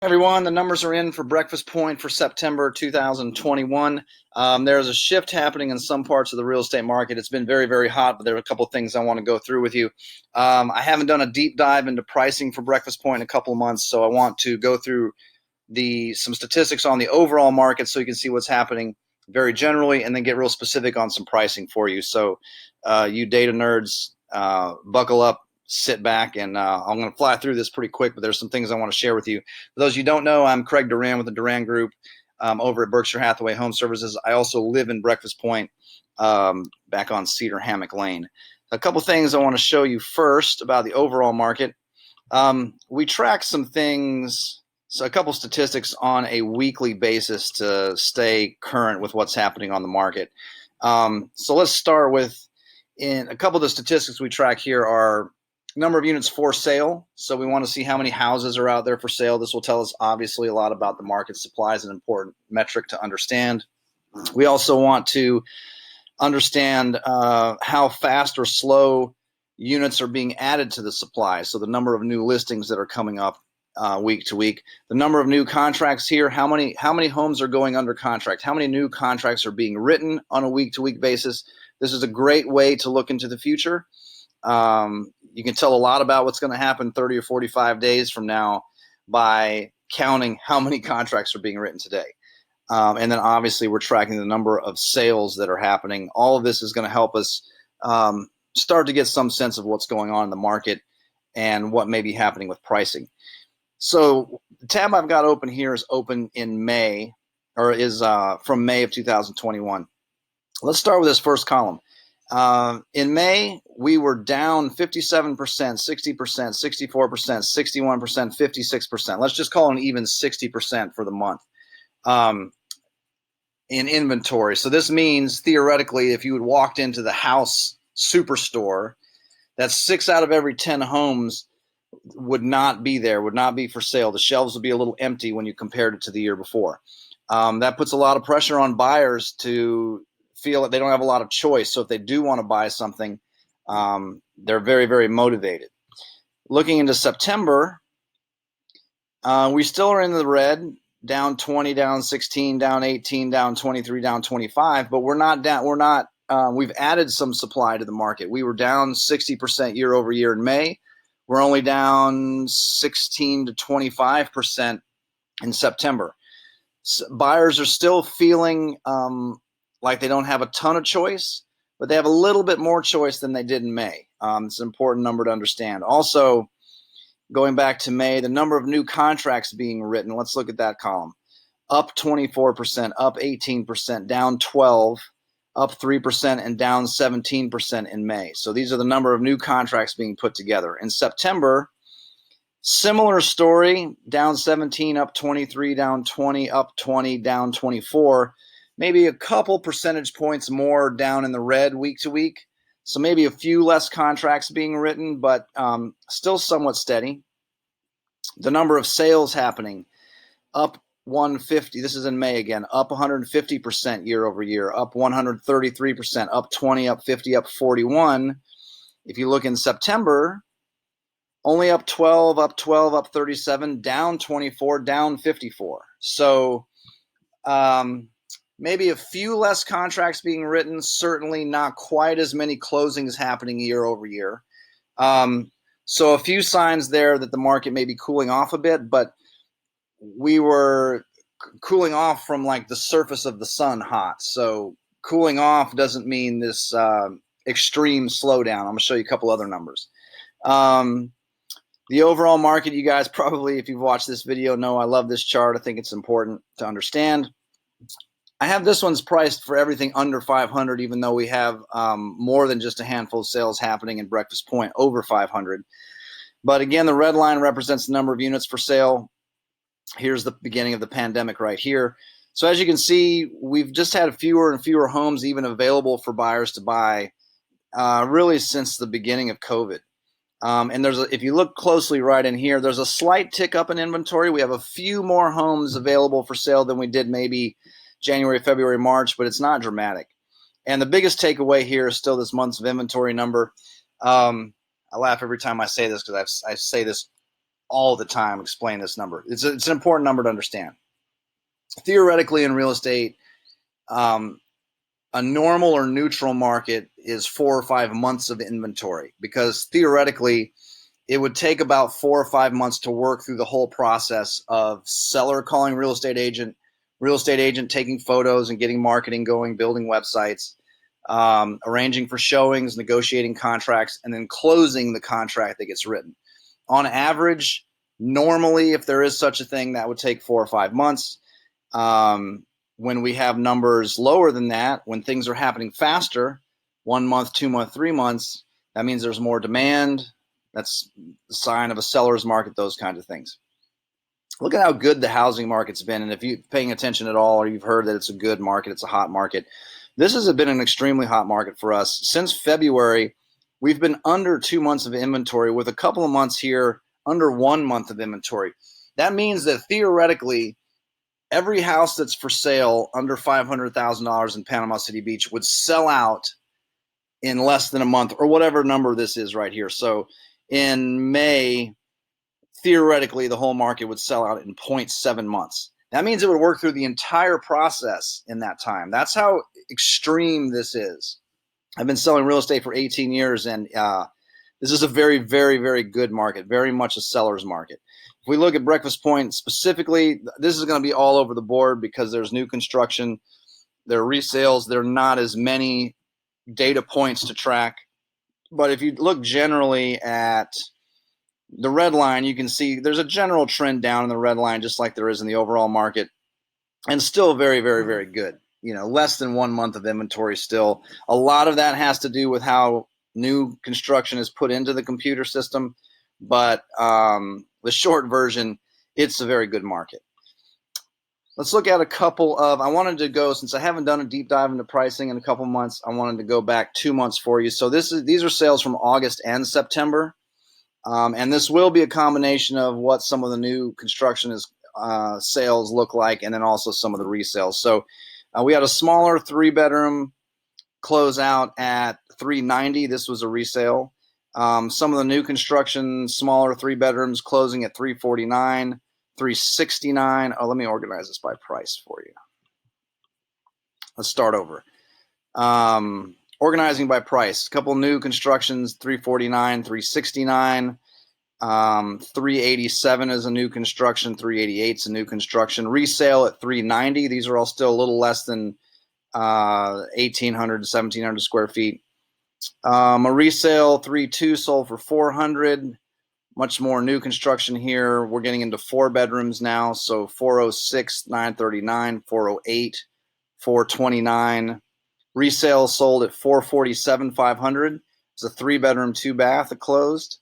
Everyone, the numbers are in for Breakfast Point for September 2021. There's a shift happening in some parts of the real estate market. It's been very, very hot, but there are a couple of things I want to go through with you. I haven't done a deep dive into pricing for Breakfast Point in a couple of months, so I want to go through some statistics on the overall market so you can see what's happening very generally, and then get real specific on some pricing for you. So, you data nerds, buckle up, sit back, and I'm going to fly through this pretty quick, but there's some things I want to share with you. For those of you who don't know, I'm Craig Duran with the Duran Group over at Berkshire Hathaway Home Services. I also live in Breakfast Point, back on Cedar Hammock Lane. A couple things I want to show you first about the overall market. We track some things, so a couple statistics on a weekly basis to stay current with what's happening on the market. So let's start with, in a couple of the statistics we track here are number of units for sale. So we want to see how many houses are out there for sale. This will tell us obviously a lot about the market. Supply is an important metric to understand. We also want to understand how fast or slow units are being added to the supply. So the number of new listings that are coming up week to week, the number of new contracts here, how many homes are going under contract, how many new contracts are being written on a week to week basis. This is a great way to look into the future. You can tell a lot about what's going to happen 30 or 45 days from now by counting how many contracts are being written today. And then obviously we're tracking the number of sales that are happening. All of this is going to help us start to get some sense of what's going on in the market and what may be happening with pricing. So the tab I've got open here is open in May, or is from May of 2021. Let's start with this first column. In May, we were down 57%, 60%, 64%, 61%, 56%. Let's just call it an even 60% for the month in inventory. So this means theoretically, if you had walked into the house superstore, that's 6 out of every 10 homes would not be there, would not be for sale. The shelves would be a little empty when you compared it to the year before. That puts a lot of pressure on buyers to feel that they don't have a lot of choice. So if they do want to buy something, they're very, very motivated. Looking into September, we still are in the red, down 20, down 16, down 18, down 23, down 25, but we're not down. We've added some supply to the market. We were down 60% year over year in May. We're only down 16 to 25% in September. Buyers are still feeling like they don't have a ton of choice, but they have a little bit more choice than they did in May. It's an important number to understand. Also, going back to May, the number of new contracts being written, let's look at that column. Up 24%, up 18%, down 12%, up 3%, and down 17% in May. So these are the number of new contracts being put together. In September, similar story, down 17, up 23, down 20, up 20, down 24. Maybe a couple percentage points more down in the red week to week. So maybe a few less contracts being written, but still somewhat steady. The number of sales happening, up 150. This is in May again, up 150% year over year, up 133%, up 20, up 50, up 41. If you look in September, only up 12, up 12, up 37, down 24, down 54. So maybe a few less contracts being written, certainly not quite as many closings happening year over year. So a few signs there that the market may be cooling off a bit, but we were cooling off from like the surface of the sun hot. So cooling off doesn't mean this extreme slowdown. I'm going to show you a couple other numbers. The overall market, you guys probably, if you've watched this video, know I love this chart. I think it's important to understand. I have this one's priced for everything under 500, even though we have more than just a handful of sales happening in Breakfast Point over 500. But again, the red line represents the number of units for sale. Here's the beginning of the pandemic right here. So as you can see, we've just had fewer and fewer homes even available for buyers to buy really since the beginning of COVID. And if you look closely right in here, there's a slight tick up in inventory. We have a few more homes available for sale than we did maybe January, February, March, but it's not dramatic. And the biggest takeaway here is still this month's of inventory number. I laugh every time I say this because I say this all the time explain this number. It's an important number to understand. Theoretically, in real estate, a normal or neutral market is 4 or 5 months of inventory, because theoretically it would take about 4 or 5 months to work through the whole process of seller calling real estate agent taking photos and getting marketing going, building websites, arranging for showings, negotiating contracts, and then closing the contract that gets written. On average, normally, if there is such a thing, that would take 4 or 5 months. When we have numbers lower than that, when things are happening faster, 1 month, 2 months, 3 months, that means there's more demand. That's the sign of a seller's market, those kinds of things. Look at how good the housing market's been. And if you're paying attention at all, or you've heard that it's a good market, it's a hot market, this has been an extremely hot market for us. Since February, we've been under 2 months of inventory, with a couple of months here under 1 month of inventory. That means that theoretically, every house that's for sale under $500,000 in Panama City Beach would sell out in less than a month, or whatever number this is right here. So in May, theoretically, the whole market would sell out in 0.7 months. That means it would work through the entire process in that time. That's how extreme this is. I've been selling real estate for 18 years, and this is a very, very, very good market, very much a seller's market. If we look at Breakfast Point specifically, this is going to be all over the board because there's new construction, there are resales, there are not as many data points to track. But if you look generally at the red line, you can see there's a general trend down in the red line, just like there is in the overall market, and still very, very, very good. Less than 1 month of inventory still. A lot of that has to do with how new construction is put into the computer system. But the short version, it's a very good market. Let's look at a couple of, I wanted to go, since I haven't done a deep dive into pricing in a couple months, I wanted to go back 2 months for you. So these are sales from August and September. And this will be a combination of what some of the new construction sales look like, and then also some of the resales. So we had a smaller 3-bedroom close out at $390. This was a resale. Some of the new construction, smaller 3-bedrooms closing at $349, $369. Oh, let me organize this by price for you. Let's start over. Organizing by price. A couple new constructions, $349, $369. 387 is a new construction, 388 is a new construction. Resale at $390. These are all still a little less than 1,800 to 1,700 square feet. A resale 3.2 sold for $400. Much more new construction here. We're getting into 4 bedrooms now, so 406, $939, 408, $429. Resale sold at $447, $500. It's a 3-bedroom, 2-bath that closed.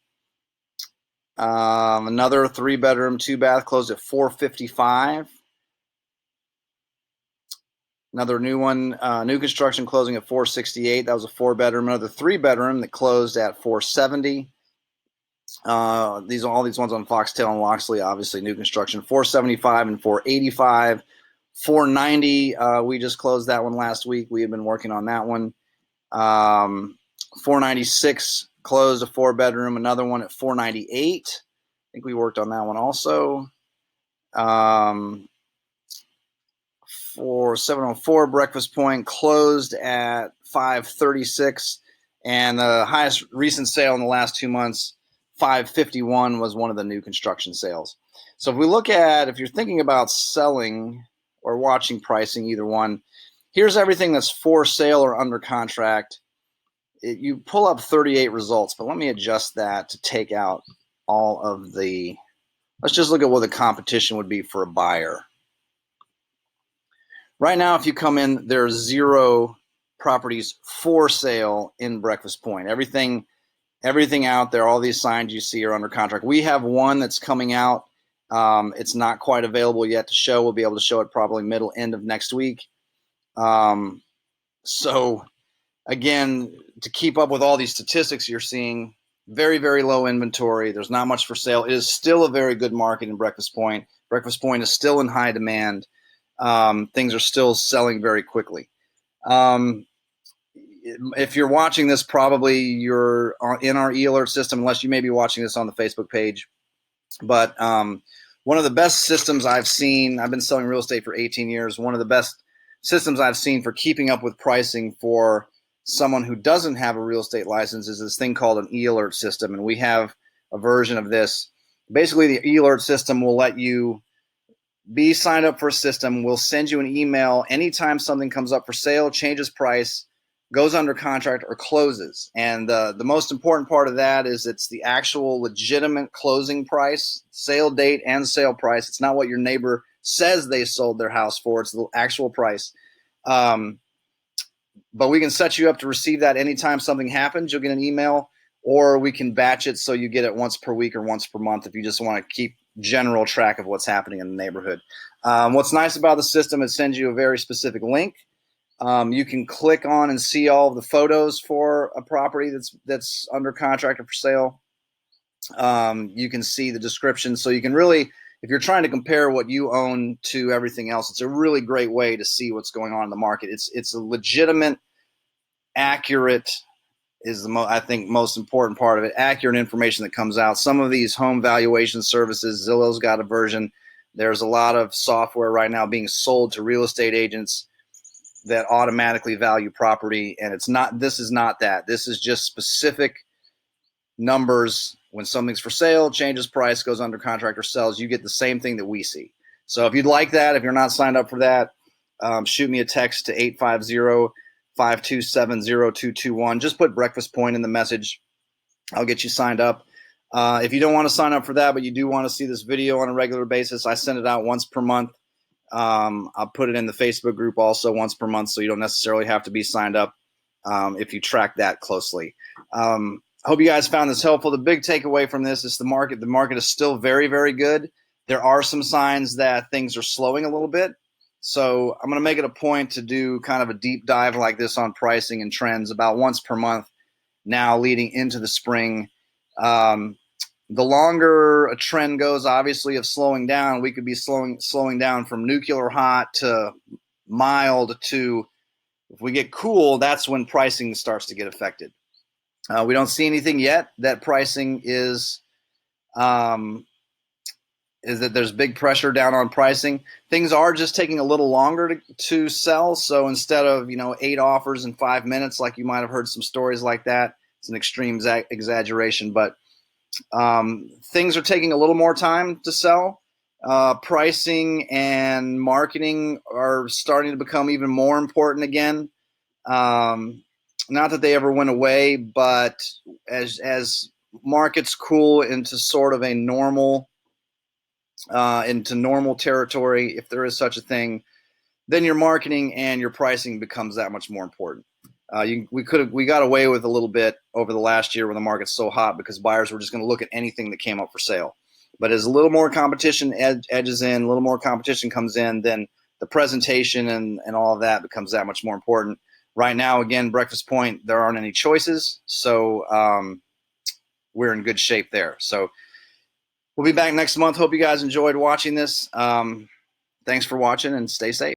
Another 3-bedroom, 2-bath closed at $455. Another new one, new construction closing at $468. That was a 4-bedroom. Another 3-bedroom that closed at $470. All these ones on Foxtail and Loxley, obviously new construction, $475 and $485. $490. We just closed that one last week. We have been working on that one. $496 closed, a 4-bedroom. Another one at $498. I think we worked on that one also. 704 Breakfast Point closed at $536, and the highest recent sale in the last 2 months, $551, was one of the new construction sales. So if we look at, if you're thinking about selling or watching pricing, either one, here's everything that's for sale or under contract. You pull up 38 results, but let me adjust that to take out all of the, let's just look at what the competition would be for a buyer. Right now, if you come in, there are 0 properties for sale in Breakfast Point. Everything out there, all these signs you see are under contract. We have one that's coming out. It's not quite available yet to show. We'll be able to show it probably end of next week. So again, to keep up with all these statistics you're seeing, very, very low inventory. There's not much for sale. It is still a very good market in Breakfast Point. Breakfast Point is still in high demand. Things are still selling very quickly. If you're watching this, probably you're in our e-alert system, unless you may be watching this on the Facebook page. But one of the best systems I've seen, I've been selling real estate for 18 years. One of the best systems I've seen for keeping up with pricing for someone who doesn't have a real estate license is this thing called an e-alert system. And we have a version of this. Basically, the e-alert system will let you be signed up for a system. We'll send you an email anytime something comes up for sale, changes price, goes under contract, or closes. And the most important part of that is it's the actual legitimate closing price, sale date, and sale price. It's not what your neighbor says they sold their house for. It's the actual price. But we can set you up to receive that anytime something happens. You'll get an email, or we can batch it so you get it once per week or once per month if you just want to keep general track of what's happening in the neighborhood. What's nice about the system, it sends you a very specific link. You can click on and see all of the photos for a property that's under contract or for sale. You can see the description, so you can really, if you're trying to compare what you own to everything else, it's a really great way to see what's going on in the market. It's a legitimate, accurate is the I think most important part of it, accurate information that comes out. Some of these home valuation services, Zillow's got a version. There's a lot of software right now being sold to real estate agents that automatically value property, and it's not. This is not that. This is just specific numbers. When something's for sale, changes price, goes under contract, or sells, you get the same thing that we see. So if you'd like that, if you're not signed up for that, shoot me a text to 850-527-0221. Just put Breakfast Point in the message. I'll get you signed up. If you don't want to sign up for that, but you do want to see this video on a regular basis, I send it out once per month. I'll put it in the Facebook group also once per month, so you don't necessarily have to be signed up if you track that closely. I hope you guys found this helpful. The big takeaway from this is the market. The market is still very, very good. There are some signs that things are slowing a little bit. So I'm going to make it a point to do kind of a deep dive like this on pricing and trends about once per month now leading into the spring. The longer a trend goes, obviously, of slowing down, we could be slowing down from nuclear hot to mild to, if we get cool, that's when pricing starts to get affected. We don't see anything yet that pricing is that there's big pressure down on pricing. Things are just taking a little longer to sell. So instead of 8 offers in 5 minutes, like you might have heard some stories like that, it's an extreme exaggeration, but things are taking a little more time to sell. Pricing and marketing are starting to become even more important again. Not that they ever went away, but as markets cool into sort of a normal territory, if there is such a thing, then your marketing and your pricing becomes that much more important. We got away with a little bit over the last year when the market's so hot because buyers were just going to look at anything that came up for sale. But as a little more competition edges in, a little more competition comes in, then the presentation and all of that becomes that much more important. Right now, again, Breakfast Point, there aren't any choices, so we're in good shape there. So we'll be back next month. Hope you guys enjoyed watching this. Thanks for watching, and stay safe.